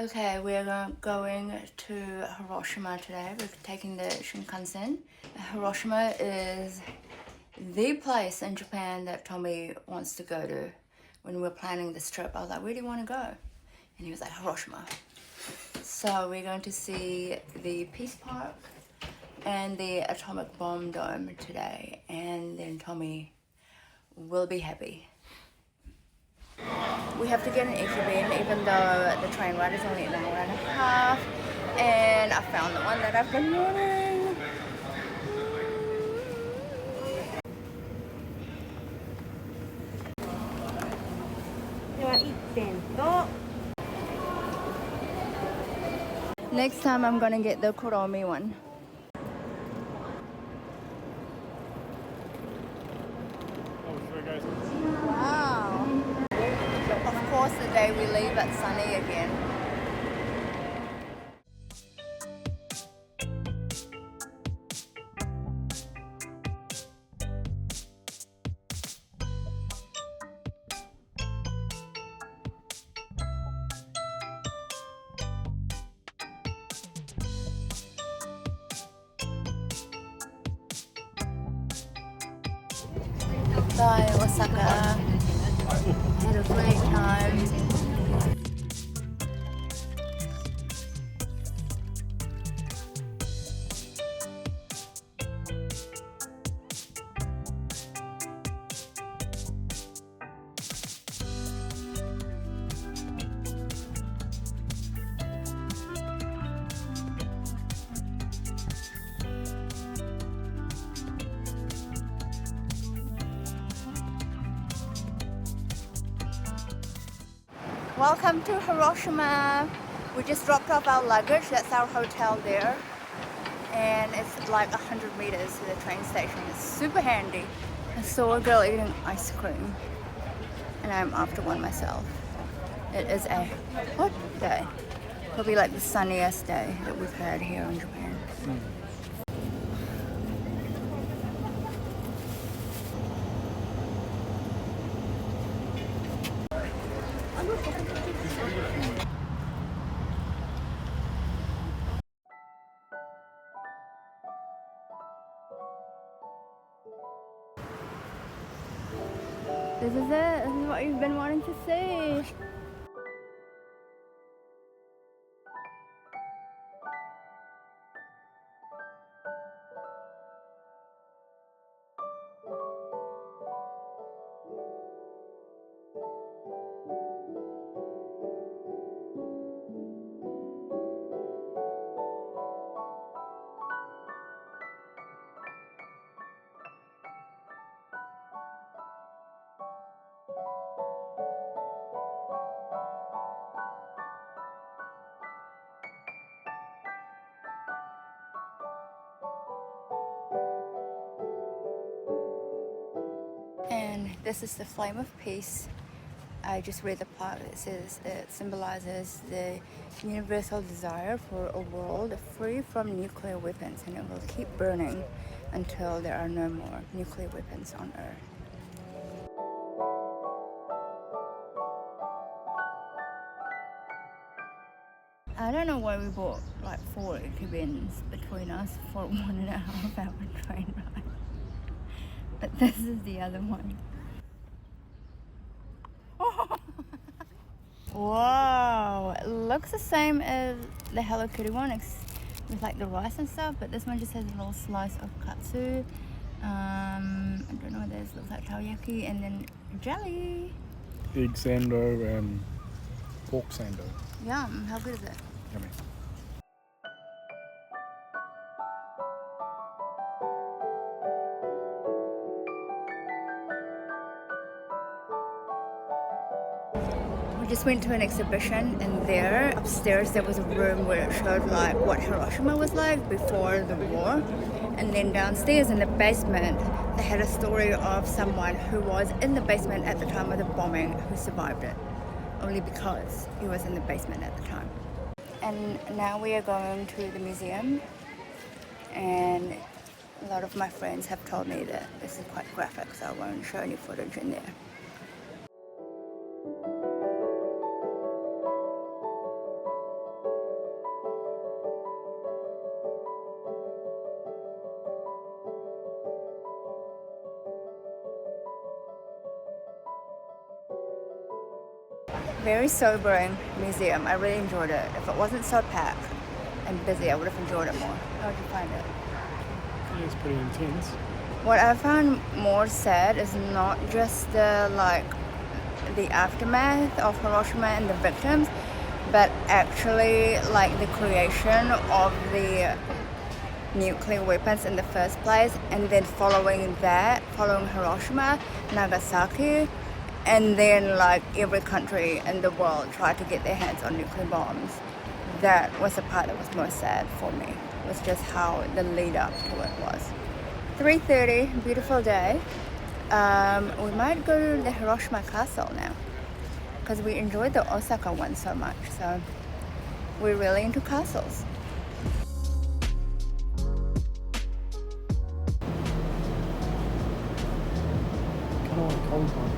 Okay, we're going to Hiroshima today. We're taking the shinkansen. Hiroshima is the place in Japan that Tommy wants to go to. When we're planning this trip, I was like, where do you want to go? And he was like, Hiroshima. So we're going to see the Peace Park and the atomic bomb dome today. And then Tommy will be happy. We have to get an ekiben even though the train ride is only an hour and a half, and I found the one that I've been wanting. Next time I'm gonna get the kuromi one. Wow. Of course the day we leave it's sunny again. Bye Osaka. Had a great time. Welcome to Hiroshima. We just dropped off our luggage. That's our hotel there. And it's like 100 meters to the train station. It's super handy. I saw a girl eating ice cream. And I'm after one myself. It is a hot day. Probably like the sunniest day that we've had here in Japan. This is it. This is what you've been wanting to see. And this is the flame of peace. I just read the part that says it symbolizes the universal desire for a world free from nuclear weapons, and it will keep burning until there are no more nuclear weapons on Earth. I don't know why we bought like 4 ekibens between us for 1.5 hour train ride. But this is the other one. Wow, it looks the same as the Hello Kitty one with like the rice and stuff, but this one just has a little slice of katsu. I don't know what this looks like, teriyaki, and then jelly. Egg sando and pork sando. Yum, how good is it? Yummy. We just went to an exhibition, and there upstairs there was a room where it showed like what Hiroshima was like before the war, and then downstairs in the basement they had a story of someone who was in the basement at the time of the bombing who survived it, only because he was in the basement at the time. And now we are going to the museum, and a lot of my friends have told me that this is quite graphic, so I won't show any footage in there. Very sobering museum. I really enjoyed it. If it wasn't so packed and busy, I would have enjoyed it more. How did you find it? Yeah, it's pretty intense. What I found more sad is not just the aftermath of Hiroshima and the victims, but actually like the creation of the nuclear weapons in the first place, and then following Hiroshima, Nagasaki, and then like every country in the world tried to get their hands on nuclear bombs. That was the part that was most sad for me, was just how the lead up to it was. 3:30, beautiful day. We might go to the Hiroshima Castle now, because we enjoyed the Osaka one so much, so we're really into castles. Kind of want a cold one.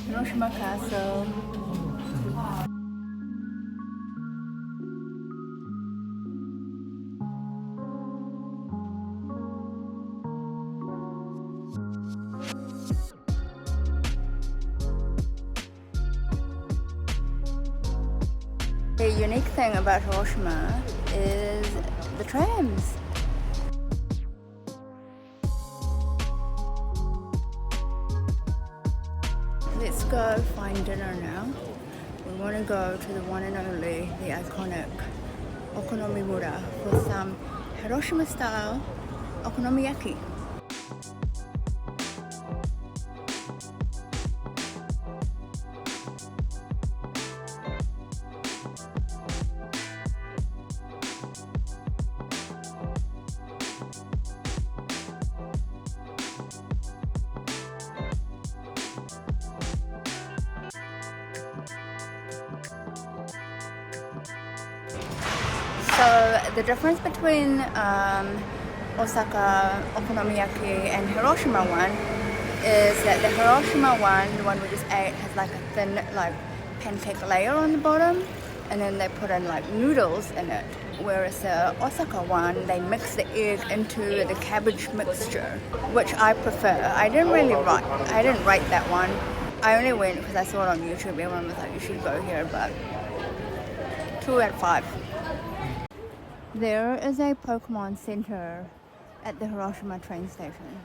Hiroshima Castle. The unique thing about Hiroshima is the trams. Let's go find dinner now. We want to go to the one and only, the iconic okonomiyaki for some Hiroshima style okonomiyaki. So the difference between Osaka okonomiyaki and Hiroshima one is that the Hiroshima one, the one we just ate, has like a thin like pancake layer on the bottom, and then they put in like noodles in it. Whereas the Osaka one, they mix the egg into the cabbage mixture, which I prefer. I didn't rate that one. I only went because I saw it on YouTube. Everyone was like, you should go here, but 2 out of 5. There is a Pokemon Center at the Hiroshima train station.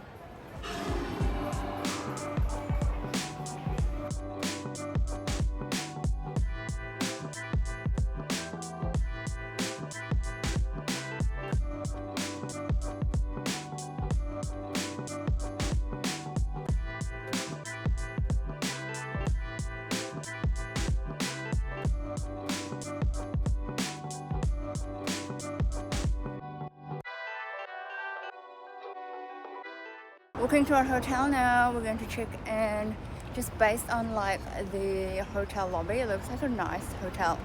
Walking to our hotel now. We're going to check in. Just based on like the hotel lobby, it looks like a nice hotel.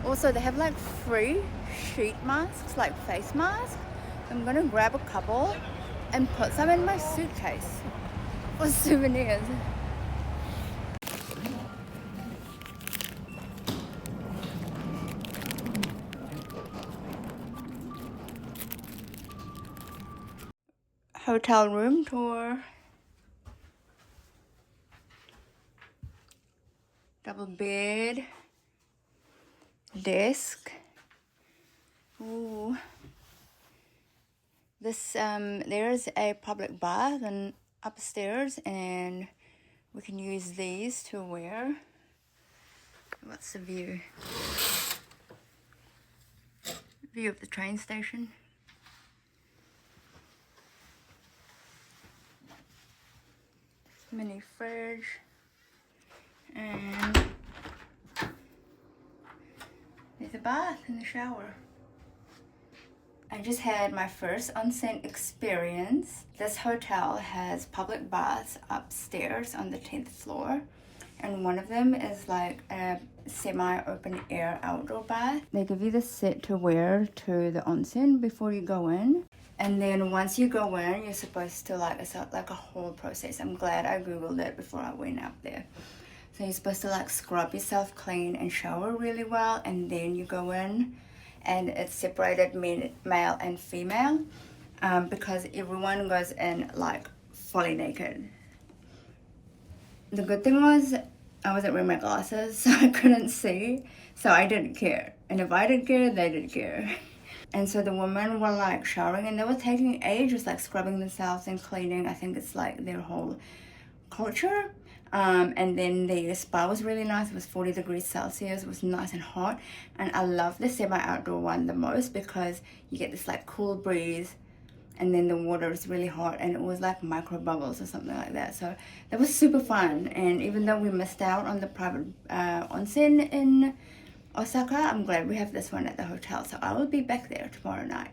Also, they have like free sheet masks, like face masks. I'm gonna grab a couple and put some in my suitcase for souvenirs. Hotel room tour. Double bed. Desk. Ooh. This there's a public bath and upstairs, and We can use these to wear. What's the view? View of the train station. Mini fridge. And there's a bath and the shower. I just had my first onsen experience. This hotel has public baths upstairs on the 10th floor, and one of them is like a semi-open air outdoor bath. They give you the set to wear to the onsen before you go in, and then once you go in, you're supposed to it's like a whole process. I'm glad I googled it before I went up there. So you're supposed to like scrub yourself clean and shower really well, and then you go in. And it's separated male and female because everyone goes in like fully naked. The good thing was I wasn't wearing my glasses, so I couldn't see, so I didn't care. And if I didn't care, they didn't care. And so the women were like showering, and they were taking ages like scrubbing themselves and cleaning. I think it's like their whole culture. And then the spa was really nice. It was 40 degrees Celsius. It was nice and hot. And I love the semi-outdoor one the most because you get this like cool breeze, and then the water is really hot, and it was like micro bubbles or something like that. So that was super fun. And even though we missed out on the private onsen in Osaka, I'm glad we have this one at the hotel. So I will be back there tomorrow night.